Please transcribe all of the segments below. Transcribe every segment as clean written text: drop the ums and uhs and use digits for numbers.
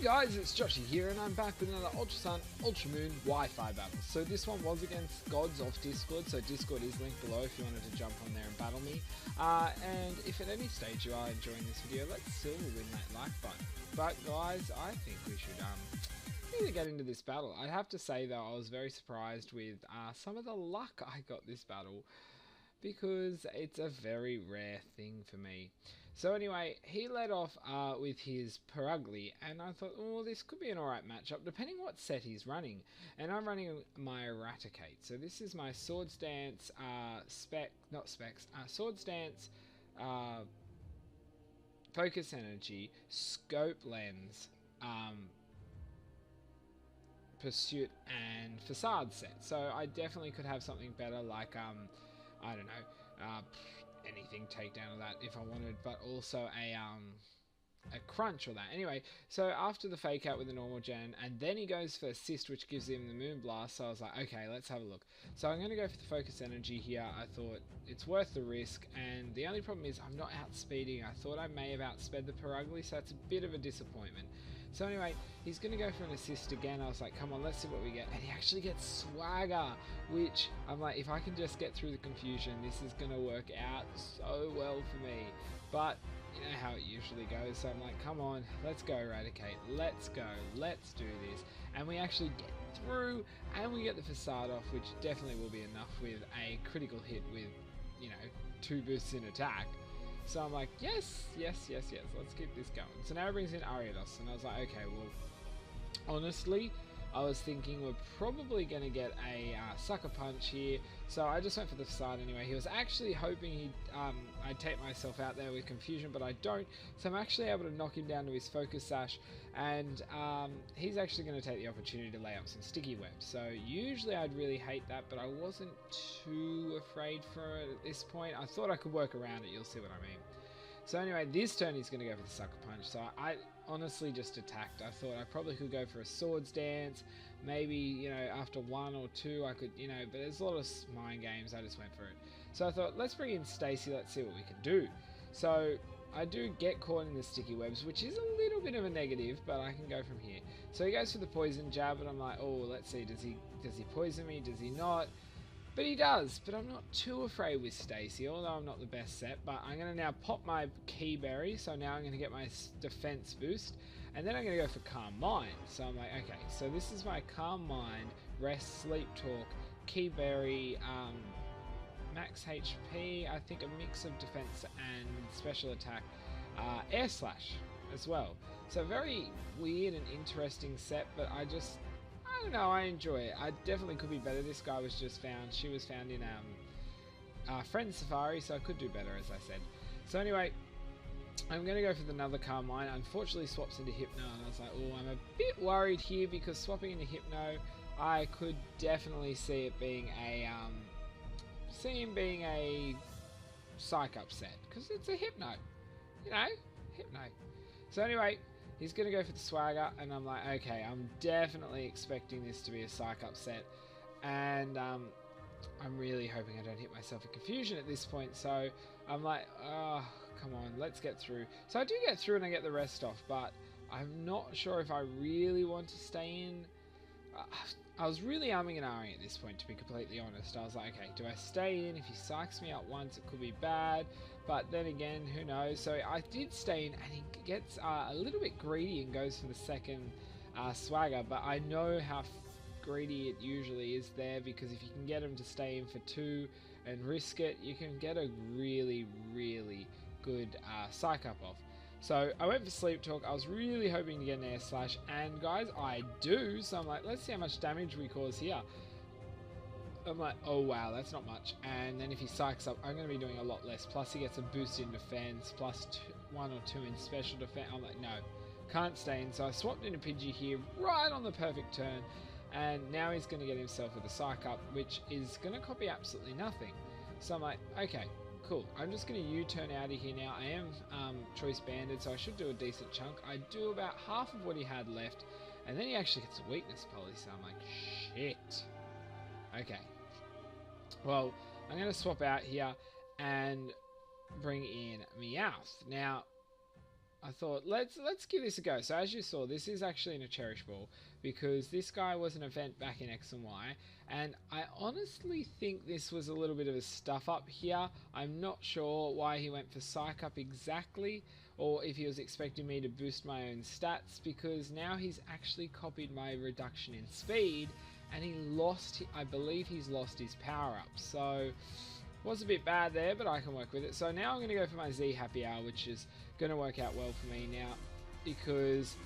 guys, it's Joshy here and I'm back with another Ultra Sun, Ultra Moon Wi-Fi battle. So this one was against Gods off Discord, so Discord is linked below if you wanted to jump on there and battle me. And if at any stage you are enjoying this video, let's silver win that like button. But guys, I think we should either get into this battle. I have to say though, I was very surprised with some of the luck I got this battle, because it's a very rare thing for me. So anyway, he led off with his Perugly, and I thought, oh, this could be an alright matchup, depending what set he's running. And I'm running my Eradicate. So this is my Swords Dance, Swords Dance, Focus Energy, Scope Lens, Pursuit, and Facade set. So I definitely could have something better, like I don't know, anything takedown of that if I wanted, but also a crunch or that. Anyway, so after the fake out with the normal gen, and then he goes for assist, which gives him the moon blast. So I was like, okay, let's have a look. So I'm going to go for the focus energy here. I thought it's worth the risk, and the only problem is I'm not outspeeding. I thought I may have outsped the Perugly, so that's a bit of a disappointment. So anyway, he's going to go for an assist again. I was like, come on, let's see what we get. And he actually gets Swagger, which I'm like, if I can just get through the confusion, this is going to work out so well for me. But you know how it usually goes. So I'm like, come on, let's go Eradicate. Let's go. Let's do this. And we actually get through, and we get the Facade off, which definitely will be enough with a critical hit with, you know, 2 boosts in attack. So I'm like, yes, yes, yes, yes, let's keep this going. So now it brings in Ariados, and I was like, okay, well, honestly, I was thinking we're probably going to get a Sucker Punch here, so I just went for the Facade anyway. He was actually hoping I'd take myself out there with Confusion, but I don't, so I'm actually able to knock him down to his Focus Sash, and he's actually going to take the opportunity to lay up some Sticky Webs. So usually I'd really hate that, but I wasn't too afraid for it at this point. I thought I could work around it, you'll see what I mean. So anyway, this turn he's going to go for the Sucker Punch, so I honestly just attacked. I thought I probably could go for a Swords Dance, maybe, you know, after 1 or 2 I could, you know, but there's a lot of mind games, I just went for it. So I thought, let's bring in Stacy, let's see what we can do. So I do get caught in the Sticky Webs, which is a little bit of a negative, but I can go from here. So he goes for the Poison Jab, and I'm like, oh, let's see, does he poison me, does he not? But he does, but I'm not too afraid with Stacy, although I'm not the best set. But I'm going to now pop my Key Berry, so now I'm going to get my defense boost, and then I'm going to go for Calm Mind. So I'm like, okay, so this is my Calm Mind, Rest, Sleep Talk, Key Berry, Max HP, I think a mix of defense and special attack, Air Slash as well. So very weird and interesting set, but I don't know, I enjoy it. I definitely could be better. This guy was just found, she was found in Friend Safari, so I could do better, as I said. So anyway, I'm going to go for another Calm Mind. Unfortunately swaps into Hypno, and I was like, oh, I'm a bit worried here, because swapping into Hypno, I could definitely see it being a, Psych Up set, because it's a Hypno, you know, Hypno. So anyway, he's going to go for the Swagger, and I'm like, okay, I'm definitely expecting this to be a Psych Up set, and I'm really hoping I don't hit myself in Confusion at this point, so I'm like, oh, come on, let's get through. So I do get through and I get the rest off, but I'm not sure if I really want to stay in. I was really umming and ahhing at this point, to be completely honest. I was like, okay, do I stay in? If he psychs me out once, it could be bad. But then again, who knows? So I did stay in, and he gets a little bit greedy and goes for the second Swagger. But I know how greedy it usually is there, because if you can get him to stay in for 2 and risk it, you can get a really, really good Psych Up off. So I went for Sleep Talk. I was really hoping to get an Air Slash, and guys, I do. So I'm like, let's see how much damage we cause here. I'm like, oh wow, that's not much. And then if he psychs up, I'm going to be doing a lot less. Plus he gets a boost in defense, plus 1 or 2 in special defense. I'm like, no, can't stay in. So I swapped into Pidgey here, right on the perfect turn. And now he's going to get himself with a Psych Up, which is going to copy absolutely nothing. So I'm like, okay, cool. I'm just going to U-turn out of here now. I am choice banded, so I should do a decent chunk. I do about half of what he had left, and then he actually gets a weakness poly, so I'm like, shit. Okay. Well, I'm going to swap out here and bring in Meowth. Now, I thought let's give this a go. So as you saw, this is actually in a cherish ball because this guy was an event back in X and Y, and I honestly think this was a little bit of a stuff up here. I'm not sure why he went for psych up exactly, or if he was expecting me to boost my own stats, because now he's actually copied my reduction in speed, and I believe he's lost his power up. So was a bit bad there, but I can work with it. So now I'm going to go for my Z Happy Hour, which is going to work out well for me now because,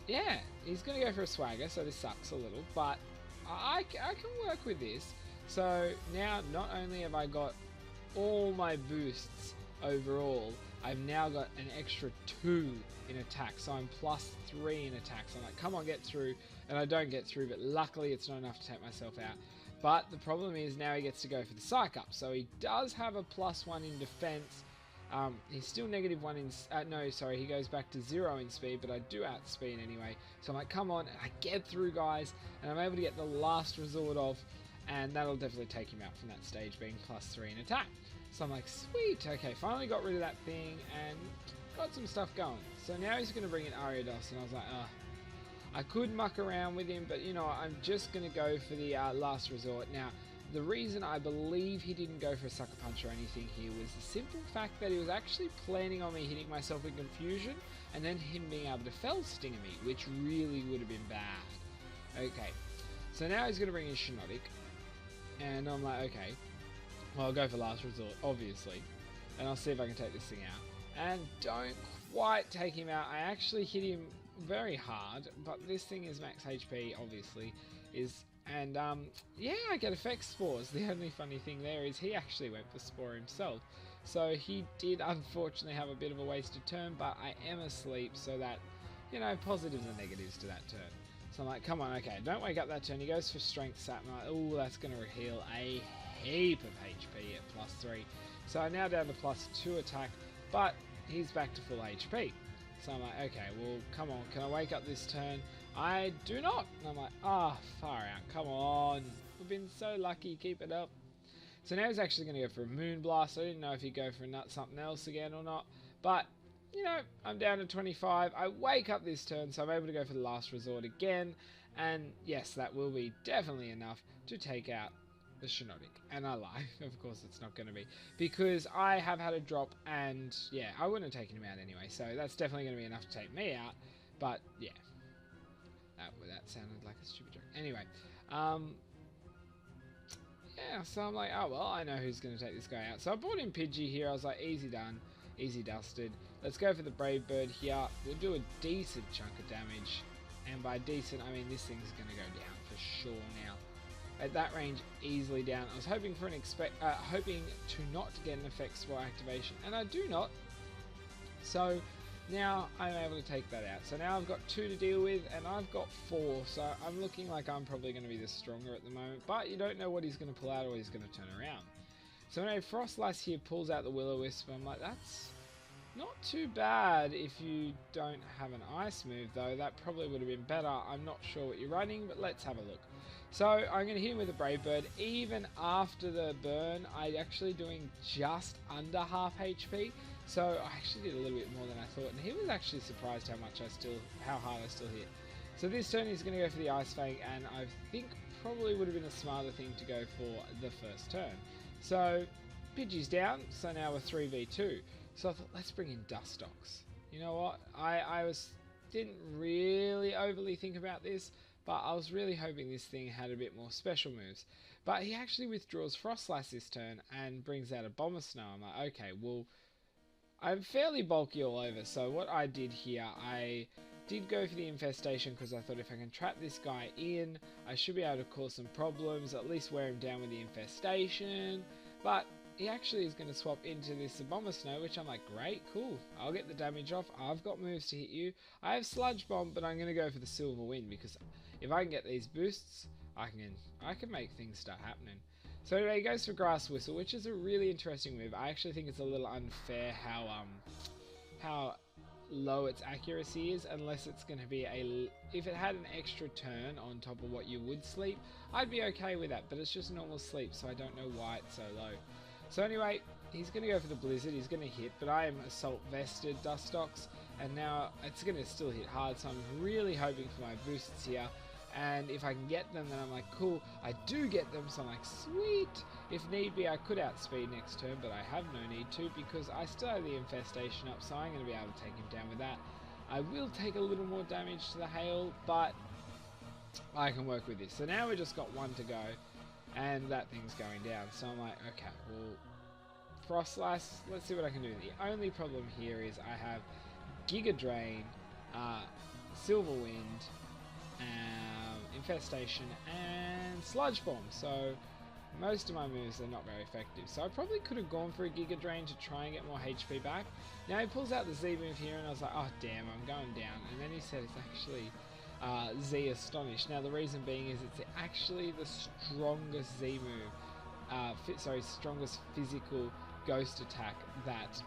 yeah, he's going to go for a swagger, so this sucks a little, but I can work with this. So now not only have I got all my boosts overall, I've now got an extra 2 in attack, so I'm plus 3 in attack. So I'm like, come on, get through, and I don't get through, but luckily it's not enough to take myself out. But the problem is now he gets to go for the psych up. So he does have a +1 in defense. He's still -1 in... no, sorry, he goes back to 0 in speed, but I do outspeed anyway. So I'm like, come on, I get through, guys. And I'm able to get the last resort off, and that'll definitely take him out from that stage, being +3 in attack. So I'm like, sweet, okay, finally got rid of that thing, and got some stuff going. So now he's going to bring in Ariados, and I was like, I could muck around with him, but you know, I'm just going to go for the last resort. Now, the reason I believe he didn't go for a Sucker Punch or anything here was the simple fact that he was actually planning on me hitting myself with Confusion, and then him being able to Fell Stinger me, which really would have been bad. Okay, so now he's going to bring in Shiinotic, and I'm like, okay, well, I'll go for last resort, obviously, and I'll see if I can take this thing out. And don't quite take him out. I actually hit him very hard, but this thing is max HP, obviously, and yeah, I get effect spores. The only funny thing there is he actually went for spore himself, so he did unfortunately have a bit of a wasted turn, but I am asleep, so that, you know, positives and negatives to that turn. So I'm like, come on, okay, don't wake up that turn. He goes for strength sap, and I'm like, oh, that's going to heal a heap of HP at +3. So I'm now down to +2 attack, but he's back to full HP. So I'm like, okay, well, come on, can I wake up this turn? I do not. And I'm like, far out, come on. We've been so lucky, keep it up. So now he's actually going to go for a Moon Blast. I didn't know if he'd go for something else again or not. But, you know, I'm down to 25. I wake up this turn, so I'm able to go for the last resort again. And yes, that will be definitely enough to take out the Shiinotic. And I lie, of course it's not going to be, because I have had a drop, and yeah, I wouldn't have taken him out anyway, so that's definitely going to be enough to take me out. But yeah, that sounded like a stupid joke. Anyway, yeah, so I'm like, oh well, I know who's going to take this guy out. So I brought in Pidgey here. I was like, easy done, easy dusted. Let's go for the Brave Bird here. We'll do a decent chunk of damage, and by decent I mean this thing's going to go down for sure now. At that range, easily down. I was hoping for hoping to not get an effect spore activation, and I do not. So now I'm able to take that out. So now I've got 2 to deal with, and I've got 4. So I'm looking like I'm probably going to be the stronger at the moment. But you don't know what he's going to pull out or he's going to turn around. So when a Frostlass here pulls out the Will-O-Wisp, I'm like, that's not too bad if you don't have an ice move, though. That probably would have been better. I'm not sure what you're running, but let's have a look. So I'm going to hit him with a Brave Bird. Even after the burn, I'm actually doing just under half HP. So I actually did a little bit more than I thought, and he was actually surprised how hard I still hit. So this turn he's going to go for the Ice Fang, and I think probably would have been a smarter thing to go for the first turn. So Pidgey's down, so now we're 3v2. So I thought, let's bring in Dustox. You know what? I didn't really overly think about this, but I was really hoping this thing had a bit more special moves. But he actually withdraws Frostlass this turn and brings out a Bomber Snow. I'm like, okay, well, I'm fairly bulky all over, so what I did here, I did go for the Infestation because I thought if I can trap this guy in, I should be able to cause some problems, at least wear him down with the Infestation. But he actually is going to swap into this Bomber Snow, which I'm like, great, cool, I'll get the damage off, I've got moves to hit you. I have Sludge Bomb, but I'm going to go for the Silver Wind, because if I can get these boosts, I can make things start happening. So anyway, he goes for Grass Whistle, which is a really interesting move. I actually think it's a little unfair how low its accuracy is, unless it's going to be if it had an extra turn on top of what you would sleep, I'd be okay with that, but it's just normal sleep, so I don't know why it's so low. So anyway, he's going to go for the Blizzard. He's going to hit, but I am Assault Vested Dustox, and now it's going to still hit hard, so I'm really hoping for my boosts here. And if I can get them, then I'm like, cool, I do get them, so I'm like, sweet. If need be, I could outspeed next turn, but I have no need to because I still have the Infestation up, so I'm going to be able to take him down with that. I will take a little more damage to the hail, but I can work with this. So now we've just got one to go, and that thing's going down. So I'm like, okay, well, Frost Slice, let's see what I can do. The only problem here is I have Giga Drain, Silver Wind, Infestation, and Sludge Bomb. So most of my moves are not very effective. So I probably could have gone for a Giga Drain to try and get more HP back. Now he pulls out the Z move here, and I was like, oh damn, I'm going down. And then he said it's actually Z Astonish. Now the reason being is it's actually the strongest Z move, strongest physical ghost attack that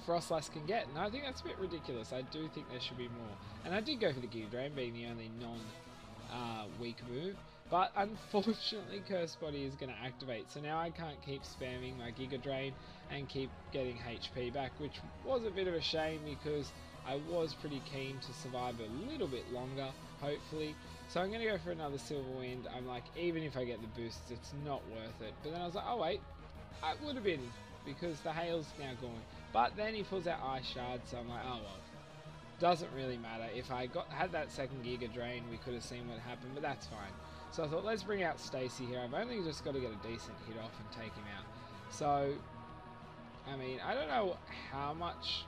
Frostlass can get, and I think that's a bit ridiculous. I do think there should be more. And I did go for the Giga Drain, being the only non-weak move, but unfortunately Curse Body is going to activate, so now I can't keep spamming my Giga Drain and keep getting HP back, which was a bit of a shame because I was pretty keen to survive a little bit longer, hopefully. So I'm going to go for another Silver Wind. I'm like, even if I get the boosts, it's not worth it. But then I was like, oh wait, it would have been, because the hail's now gone. But then he pulls out Ice Shard, so I'm like, oh well, doesn't really matter. If I had that second Giga Drain, we could have seen what happened, but that's fine. So I thought, let's bring out Stacy here. I've only just got to get a decent hit off and take him out. So, I mean, I don't know how much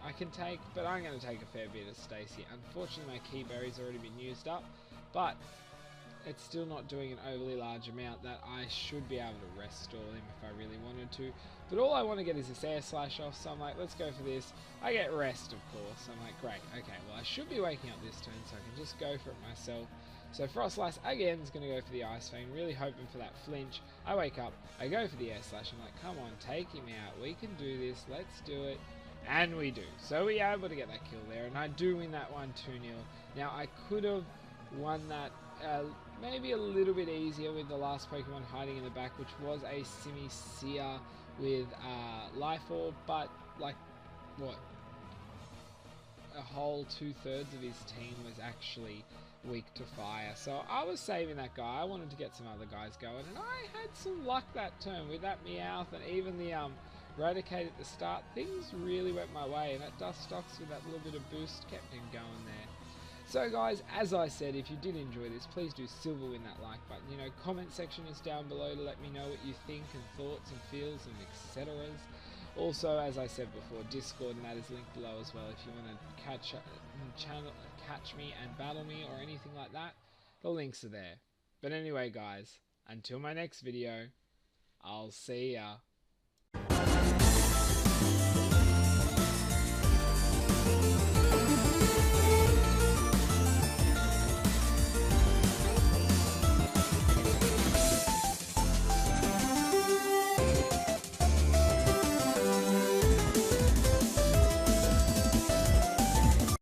I can take, but I'm going to take a fair bit of Stacy. Unfortunately, my Key Berry's already been used up, but it's still not doing an overly large amount that I should be able to rest stall him if I really wanted to. But all I want to get is this Air Slash off, so I'm like, let's go for this. I get rest, of course. I'm like, great, okay, well I should be waking up this turn, so I can just go for it myself. So Frostlass again is going to go for the Ice Fang, really hoping for that flinch. I wake up, I go for the Air Slash, I'm like, come on, take him out, we can do this, let's do it. And we do. So we are able to get that kill there, and I do win that one 2-0. Now I could have won that maybe a little bit easier with the last Pokemon hiding in the back, which was a Simisear with Life Orb, but like, what? A whole 2/3 of his team was actually weak to fire. So I was saving that guy. I wanted to get some other guys going, and I had some luck that turn with that Meowth and even the Raticate at the start. Things really went my way, and that Dustox with that little bit of boost kept him going there. So guys, as I said, if you did enjoy this, please do silver win that like button. You know, comment section is down below to let me know what you think and thoughts and feels and etceteras. Also, as I said before, Discord, and that is linked below as well if you want to catch me and battle me or anything like that. The links are there. But anyway guys, until my next video, I'll see ya.